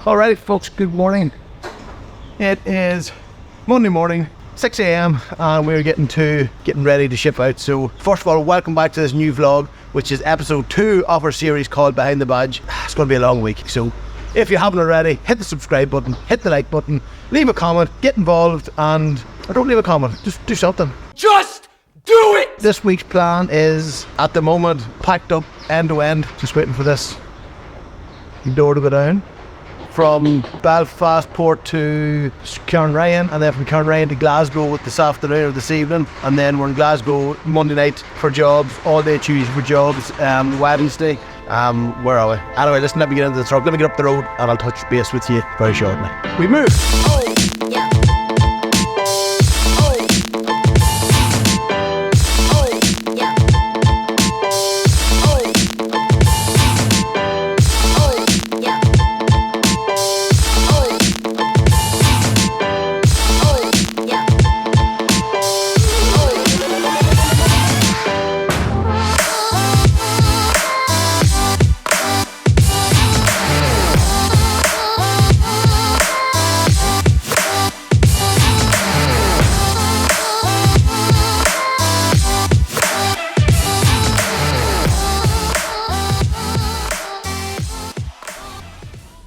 Alright folks, good morning. It is Monday morning, 6 a.m. and we're getting ready to ship out. So first of all, welcome back to this new vlog, which is episode 2 of our series called Behind the Badge. It's going to be a long week, so if you haven't already, hit the subscribe button, hit the like button, leave a comment, get involved, and or don't leave a comment, just do something. Just do it! This week's plan is, at the moment, packed up end to end, just waiting for this door to go down. From Belfast Port to Cairnryan, and then from Cairnryan to Glasgow this afternoon or this evening, and then we're in Glasgow Monday night for jobs, all day Tuesday for jobs, Wednesday. Where are we? Anyway, listen, let me get into the truck, let me get up the road, and I'll touch base with you very shortly. We move!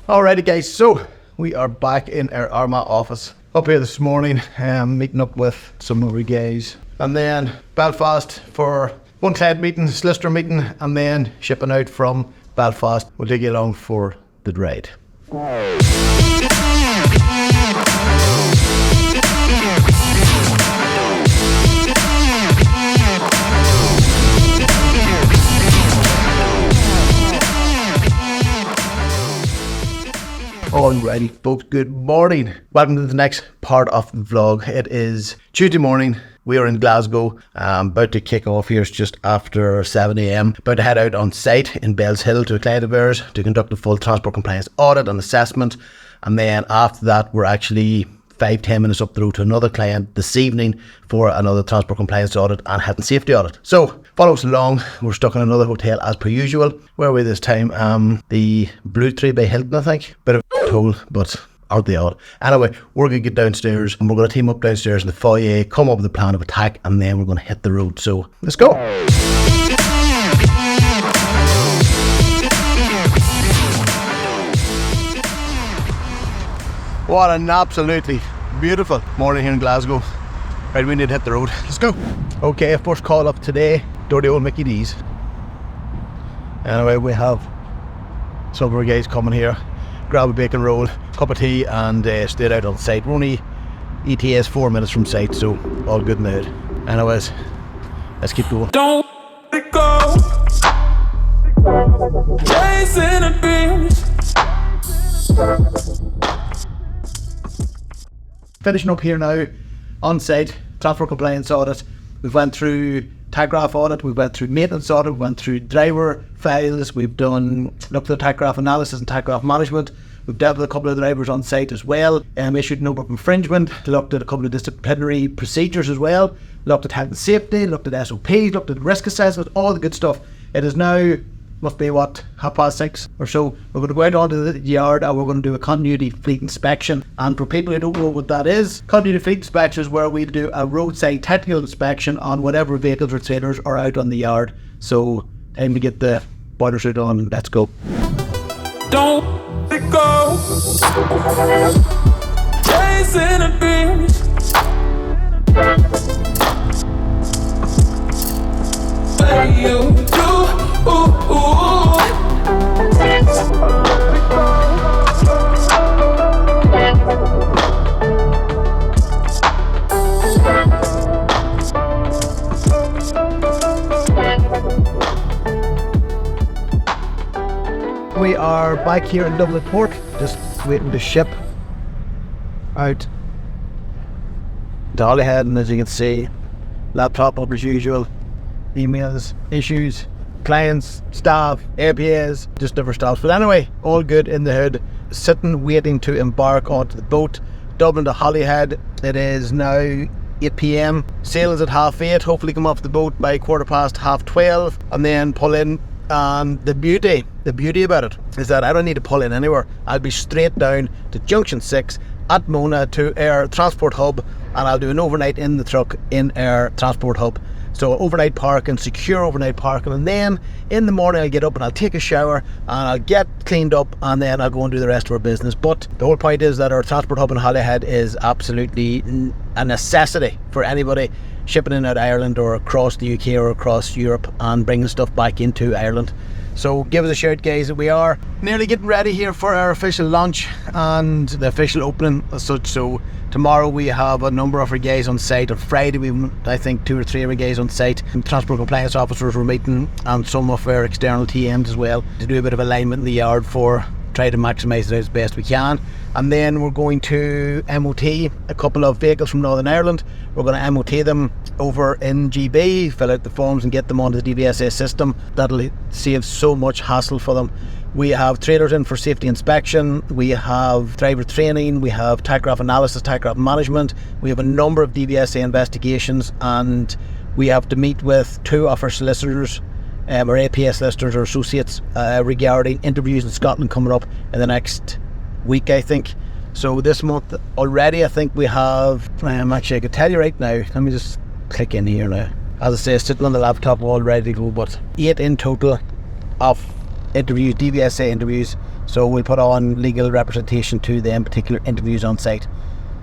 Alrighty guys, so we are back in our Armagh office up here this morning, meeting up with some of our guys, and then Belfast for one client meeting, solicitor meeting, and then shipping out from Belfast. We'll take you along for the ride. Alrighty folks, good morning. Welcome to the next part of the vlog. It is Tuesday morning. We are in Glasgow. About to kick off here. It's just after 7 a.m. About to head out on site in Bells Hill to a client of ours to conduct a full transport compliance audit and assessment. And then after that, we're actually 5-10 minutes up the road to another client this evening for another transport compliance audit and health and safety audit. So follow us along. We're stuck in another hotel as per usual. Where are we this time? The Blue Tree by Hilton, I think. Bit of a toll, but aren't they odd? Anyway, we're going to get downstairs and we're going to team up downstairs in the foyer, come up with a plan of attack, and then we're going to hit the road. So let's go. What an absolutely beautiful morning here in Glasgow. Right, we need to hit the road. Let's go. Okay, first call up today, dirty old Mickey D's. Anyway, we have some of our guys coming here, grab a bacon roll, cup of tea, and stay out on site. We're only ETS 4 minutes from site, so all good in the hood. Anyways, let's keep going. Don't let it go. Chasing a dream. Finishing up here now on site, transport compliance audit. We've went through Tachograph audit, we've went through maintenance audit, we've went through driver files, we've looked at Tachograph analysis and Tachograph management. We've dealt with a couple of drivers on site as well, issued a number of infringement, looked at a couple of disciplinary procedures as well, looked at health and safety, looked at SOPs, looked at risk assessment, all the good stuff. It is now, must be what, 6:30 or so. We're going to go out onto the yard and we're going to do a continuity fleet inspection. And for people who don't know what that is, continuity fleet inspection is where we do a roadside technical inspection on whatever vehicles or trailers are out on the yard. So time to get the boiler suit on. Let's go. Don't let it go. Chasing a dream. Say you do. Ooh, ooh. We are back here in Dublin Port, just waiting to ship out to Holyhead, and as you can see, laptop up as usual, emails, issues, clients, staff, APAs, just different stuff. But anyway, all good in the hood, sitting waiting to embark onto the boat, Dublin to Holyhead. It is now 8 p.m, sail is at 8:30, hopefully come off the boat by 12:15, and then pull in The beauty about it is that I don't need to pull in anywhere. I'll be straight down to Junction 6 at Mona to our transport hub, and I'll do an overnight in the truck in our transport hub. So overnight parking, secure overnight parking, and then in the morning I'll get up and I'll take a shower and I'll get cleaned up, and then I'll go and do the rest of our business. But the whole point is that our transport hub in Holyhead is absolutely a necessity for anybody shipping in out of Ireland or across the UK or across Europe and bringing stuff back into Ireland. So give us a shout, guys. We are nearly getting ready here for our official launch and the official opening as such. So tomorrow we have a number of our guys on site. On Friday we I think 2 or 3 of our guys on site. Transport compliance officers were meeting, and some of our external TMs as well, to do a bit of alignment in the yard for try to maximise it as best we can. And then we're going to MOT a couple of vehicles from Northern Ireland. We're going to MOT them over in GB, fill out the forms and get them onto the DVSA system. That'll save so much hassle for them. We have trailers in for safety inspection, we have driver training, we have tachograph analysis, tachograph management, we have a number of DVSA investigations, and we have to meet with 2 of our solicitors, or APS solicitors or associates, regarding interviews in Scotland coming up in the next week, I think. So this month already I think we have, actually I could tell you right now, let me just click in here now. As I say, sitting on the laptop all ready to go, but 8 in total of interviews, DVSA interviews. So we'll put on legal representation to them particular interviews on site.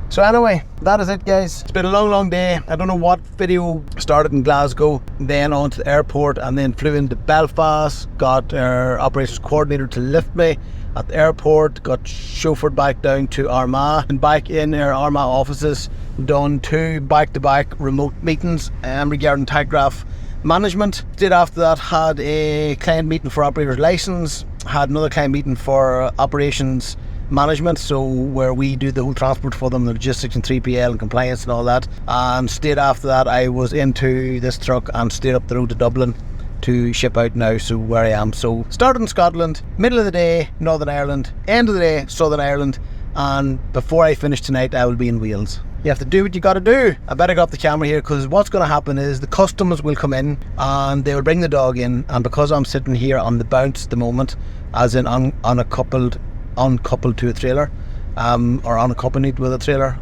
So anyway, that is it, guys. It's been a long day. I don't know what video started in Glasgow, then on to the airport, and then flew into Belfast, got our operations coordinator to lift me at the airport, got chauffeured back down to Armagh, and back in our Armagh offices, done 2 back-to-back remote meetings regarding tachograph management. Did after that, had a client meeting for operator's license, had another client meeting for operations management, so where we do the whole transport for them, the logistics and 3PL and compliance and all that. And straight after that I was into this truck and straight up the road to Dublin to ship out now, so where I am. So started in Scotland, middle of the day Northern Ireland, end of the day Southern Ireland, and before I finish tonight I will be in Wales. You have to do what you got to do. I better go up the camera here, because what's going to happen is the customs will come in and they will bring the dog in, and because I'm sitting here on the bounce at the moment, as in uncoupled to a trailer, or unaccompanied with a trailer,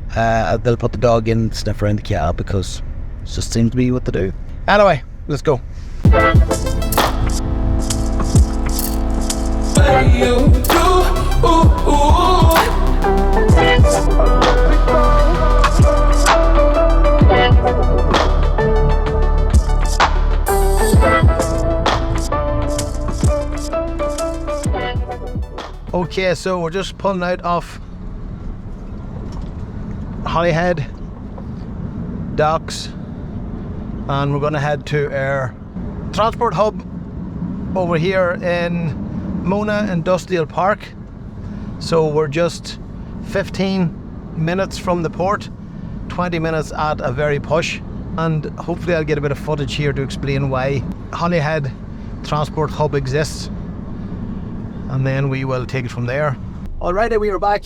they'll put the dog in, sniff around the cab, because it just seems to be what to do. Anyway, let's go. Okay, so we're just pulling out of Holyhead docks, and we're going to head to our transport hub over here in Mona Industrial Park. So we're just 15 minutes from the port, 20 minutes at a very push, and hopefully I'll get a bit of footage here to explain why Holyhead Transport Hub exists, and then we will take it from there. Alrighty, we are back.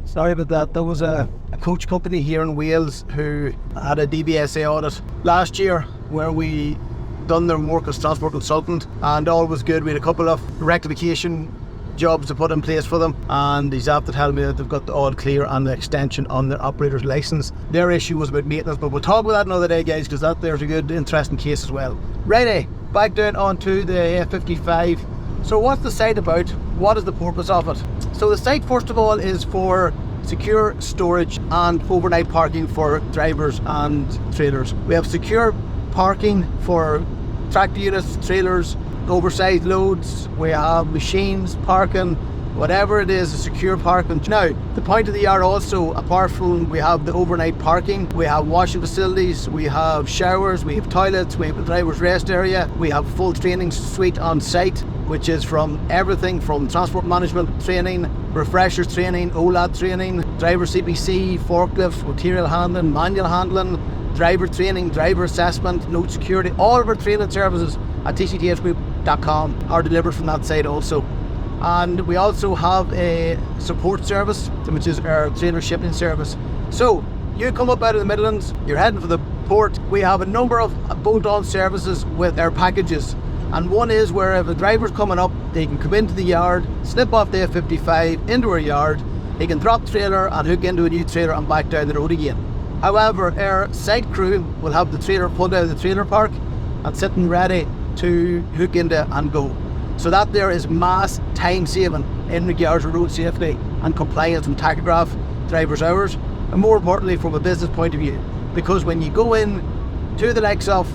Sorry about that. There was a coach company here in Wales who had a DVSA audit last year where we done their work as transport consultant, and all was good. We had a couple of rectification jobs to put in place for them, and he's after telling me that they've got the all clear and the extension on their operator's license. Their issue was about maintenance, but we'll talk about that another day, guys, because there's a good interesting case as well. Righty, back down onto the A55. So what's the site about? What is the purpose of it? So the site, first of all, is for secure storage and overnight parking for drivers and trailers. We have secure parking for tractor units, trailers, oversized loads. We have machines parking, whatever it is, a secure parking. Now, the point of the yard also, apart from we have the overnight parking, we have washing facilities, we have showers, we have toilets, we have a driver's rest area, we have a full training suite on site, which is from everything from transport management training, refreshers training, OLAD training, driver CPC, forklift, material handling, manual handling, driver training, driver assessment, note security. All of our training services at tctsgroup.com are delivered from that site also. And we also have a support service, which is our trailer shipping service. So you come up out of the Midlands, you're heading for the port. We have a number of bolt-on services with our packages. And one is where if a driver's coming up, they can come into the yard, slip off the F55 into our yard, they can drop trailer and hook into a new trailer and back down the road again. However, our site crew will have the trailer pulled out of the trailer park and sitting ready to hook into and go. So that there is mass time saving in regards to road safety and compliance and tachograph drivers' hours, and more importantly from a business point of view, because when you go in to the likes of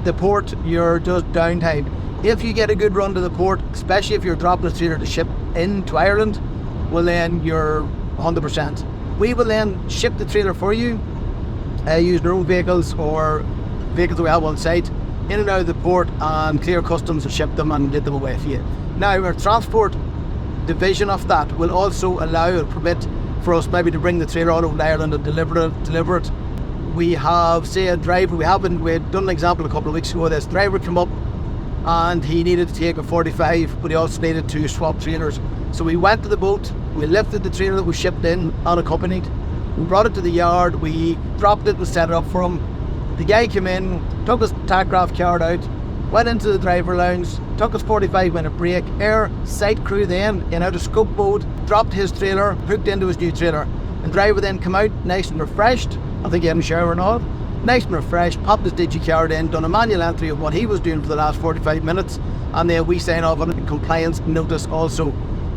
the port, you're just downtime. If you get a good run to the port, especially if you're dropping a trailer to ship into Ireland, well then you're 100%. We will then ship the trailer for you, using our own vehicles or vehicles that we have on site, in and out of the port, and clear customs and ship them and get them away for you. Now, our transport division of that will also allow or permit for us maybe to bring the trailer out of Ireland and deliver it. We have, say, a driver, we had done an example a couple of weeks ago. This driver came up and he needed to take a 45, but he also needed to swap trailers. So we went to the boat, we lifted the trailer that was shipped in unaccompanied, we brought it to the yard, we dropped it, we set it up for him. The guy came in, took his tachograph card out, went into the driver lounge, took his 45-minute break. Our site crew then, in out of scope mode, dropped his trailer, hooked into his new trailer. The driver then came out nice and refreshed. I think he had a shower and all. Nice and refreshed, popped his digicard in, done a manual entry of what he was doing for the last 45 minutes, and then we sign off on a compliance notice also,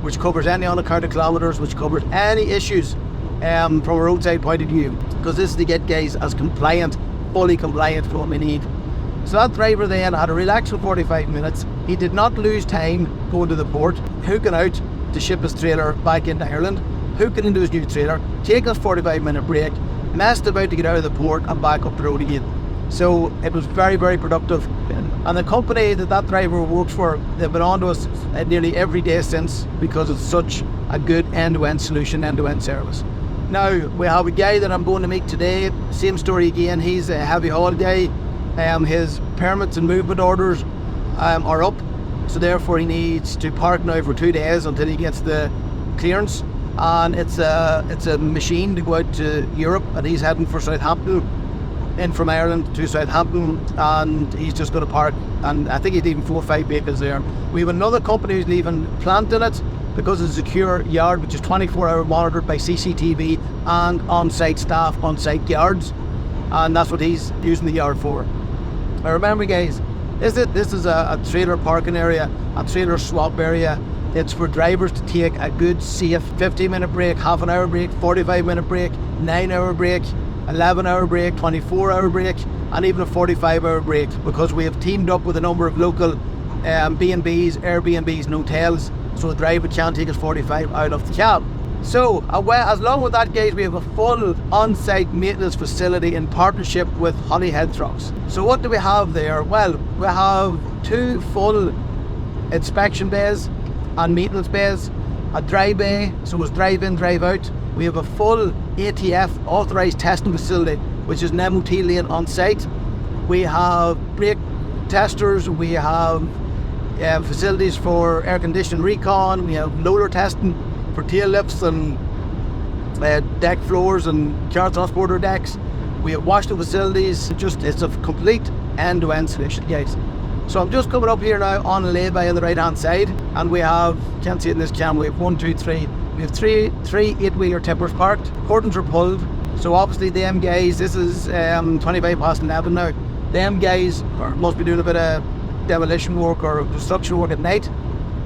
which covers any unaccounted kilometres, which covers any issues from a roadside point of view, because this is to get guys as compliant, fully compliant for what we need. So that driver then had a relaxing 45 minutes. He did not lose time going to the port, hooking out to ship his trailer back into Ireland, hooking into his new trailer, taking his 45-minute break, messed about to get out of the port and back up the road again. So it was very, very productive. And the company that driver works for, they've been on to us nearly every day since, because it's such a good end-to-end solution, end-to-end service. Now, we have a guy that I'm going to meet today, same story again. He's a heavy haul guy. His permits and movement orders are up, so therefore he needs to park now for 2 days until he gets the clearance. And it's a machine to go out to Europe, and he's heading for Southampton, in from Ireland to Southampton, and he's just going to park, and I think he's leaving 4 or 5 vehicles there. We have another company who's leaving plant in it, because it's a secure yard which is 24-hour monitored by CCTV and on-site staff, on-site guards, and that's what he's using the yard for. Now remember guys, this is a trailer parking area, a trailer swap area. It's for drivers to take a good safe 15-minute break, half an hour break, 45-minute break, 9-hour break, 11-hour break, 24-hour break, and even a 45-hour break, because we have teamed up with a number of local B&Bs, Airbnbs and hotels, so the driver can't take his 45 out of the cab. So, as long with that guys, we have a full on-site maintenance facility in partnership with Holyhead trucks. So what do we have there? Well, we have 2 full inspection bays and maintenance bays, a dry bay, so it's drive in, drive out. We have a full ATF authorised testing facility, which is an MOT lane on site. We have brake testers, we have facilities for air conditioning recon, we have loader testing for tail lifts and deck floors and car transporter decks. We have washing facilities. It's a complete end-to-end solution, guys. So I'm just coming up here now on a lay-by on the right-hand side, and we have, can't see it in this cam, we have 1, 2, 3. We have three 8-wheeler tippers parked. Curtains are pulled. So obviously them guys, this is 25 past 11 now. Them guys must be doing a bit of demolition work or construction work at night.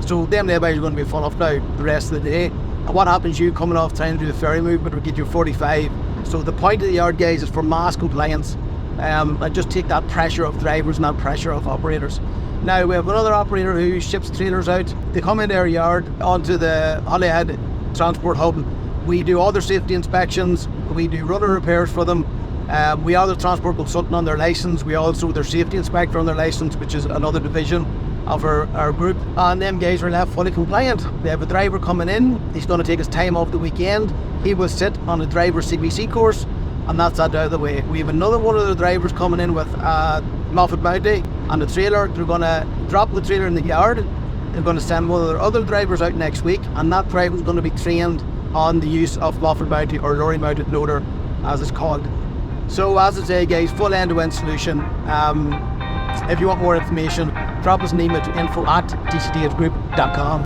So them laybys are going to be full off now the rest of the day. And what happens, you coming off trying to do the ferry movement or get your 45. So the point of the yard, guys, is for mass compliance. And just take that pressure off drivers and that pressure off operators. Now we have another operator who ships trailers out. They come into our yard onto the Holyhead transport hub. We do all their safety inspections. We do runner repairs for them. We are the transport consultant on their license. We also their safety inspector on their license, which is another division of our group. And them guys are left fully compliant. They have a driver coming in. He's going to take his time off the weekend. He will sit on a driver CBC course, and that's that out of the way. We have another one of the drivers coming in with Moffat Bounty and the trailer. They're going to drop the trailer in the yard. They're going to send one of their other drivers out next week, and that driver is going to be trained on the use of Moffat Bounty, or lorry mounted loader as it's called. So as I say guys, full end-to-end solution. If you want more information, drop us an email to info@tctsgroup.com.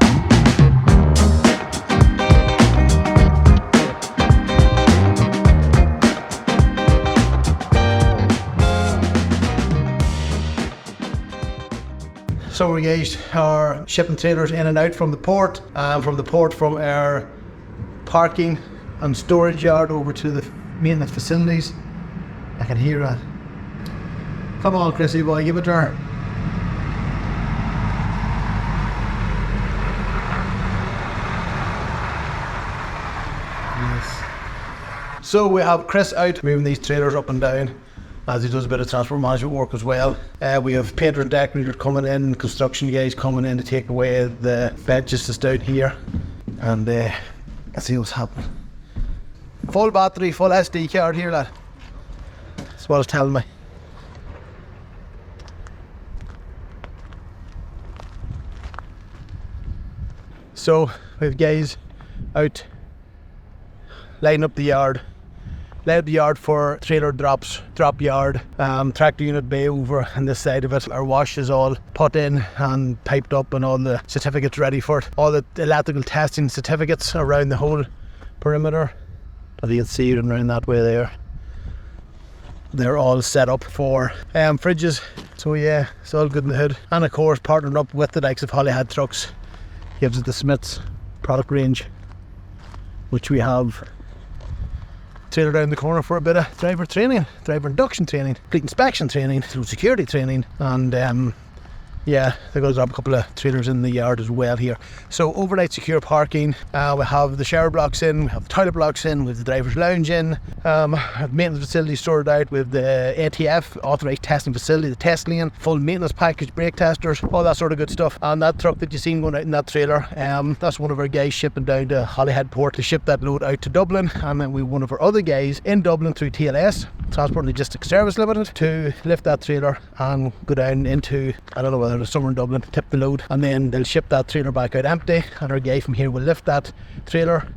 So we guys are shipping trailers in and out from the port, from our parking and storage yard over to the maintenance facilities. I can hear that. Come on, Chrissy boy, give it to her. Yes. So we have Chris out moving these trailers up and down, as he does a bit of transport management work as well. We have painter and decorator coming in, construction guys coming in to take away the benches that's down here. And let's see what's happening. Full battery, full SD card here, lad. That's what it's telling me. So we have guys out lighting up the yard. Light up the yard for trailer drop yard, tractor unit bay over on this side of it. Our wash is all put in and piped up and all the certificates ready for it. All the electrical testing certificates around the whole perimeter. As you can see it around that way there. They're all set up for fridges. So yeah, it's all good in the hood. And of course partnering up with the likes of Holyhead trucks gives us the Smyth's product range, which we have trailer down the corner for a bit of driver training, driver induction training, fleet inspection training, through security training, and yeah, they're going to drop a couple of trailers in the yard as well here. So overnight secure parking, we have the shower blocks in, we have the toilet blocks in, we have the driver's lounge in, have maintenance facility sorted out with the ATF, authorised testing facility, the test lane, full maintenance package, brake testers, all that sort of good stuff. And that truck that you've seen going out in that trailer, that's one of our guys shipping down to Holyhead port to ship that load out to Dublin. And then we have one of our other guys in Dublin through TLS, Transport Logistics Service Limited, to lift that trailer and go down into, I don't know whether it's somewhere in Dublin, tip the load, and then they'll ship that trailer back out empty, and our guy from here will lift that trailer.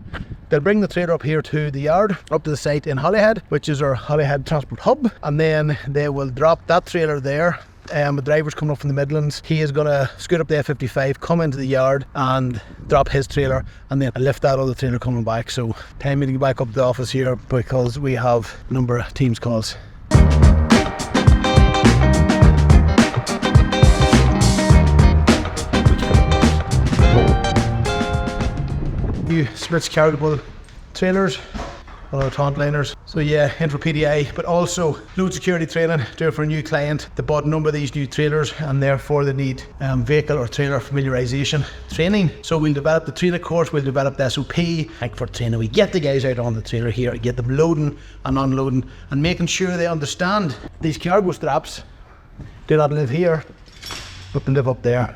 They'll bring the trailer up here to the yard, up to the site in Holyhead, which is our Holyhead transport hub, and then they will drop that trailer there. The driver's coming up from the Midlands. He is going to scoot up the F55, come into the yard and drop his trailer, and then lift that other trailer coming back. So time to get back up to the office here because we have a number of Teams calls. New Smyth's carryable trailers on our taunt liners. So yeah, in for PDI, but also load security training, do it for a new client. They bought a number of these new trailers and therefore they need vehicle or trailer familiarisation training. So we'll develop the training course, we'll develop the SOP. Like for training, we get the guys out on the trailer here, get them loading and unloading and making sure they understand these cargo straps do not live here, but they live up there.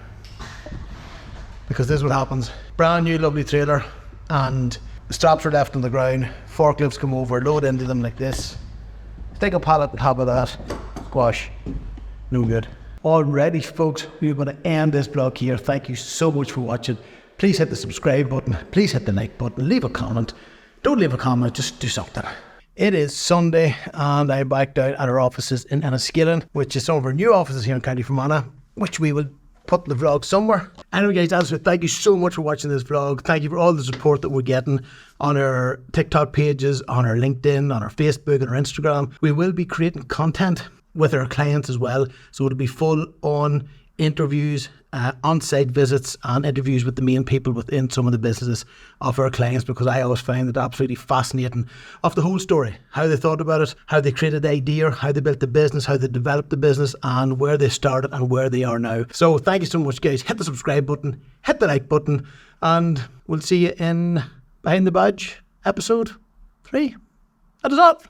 Because this is what happens. Brand new lovely trailer, and the straps are left on the ground, forklifts come over, load into them like this, stick a pallet on top of that, squash, no good. Alrighty folks, we're going to end this vlog here. Thank you so much for watching. Please hit the subscribe button, please hit the like button, leave a comment. Don't leave a comment, just do something. It is Sunday and I'm back down at our offices in Enniskillen, which is some of our new offices here in County Fermanagh, which we will put the vlog somewhere. Anyway guys, that's it. Thank you so much for watching this vlog. Thank you for all the support that we're getting on our TikTok pages, on our LinkedIn, on our Facebook and our Instagram. We will be creating content with our clients as well, so it'll be full on interviews, on-site visits and interviews with the main people within some of the businesses of our clients, because I always find it absolutely fascinating of the whole story, how they thought about it, how they created the idea, how they built the business, how they developed the business and where they started and where they are now. So thank you so much guys. Hit the subscribe button, hit the like button, and we'll see you in Behind the Badge episode 3. That is all.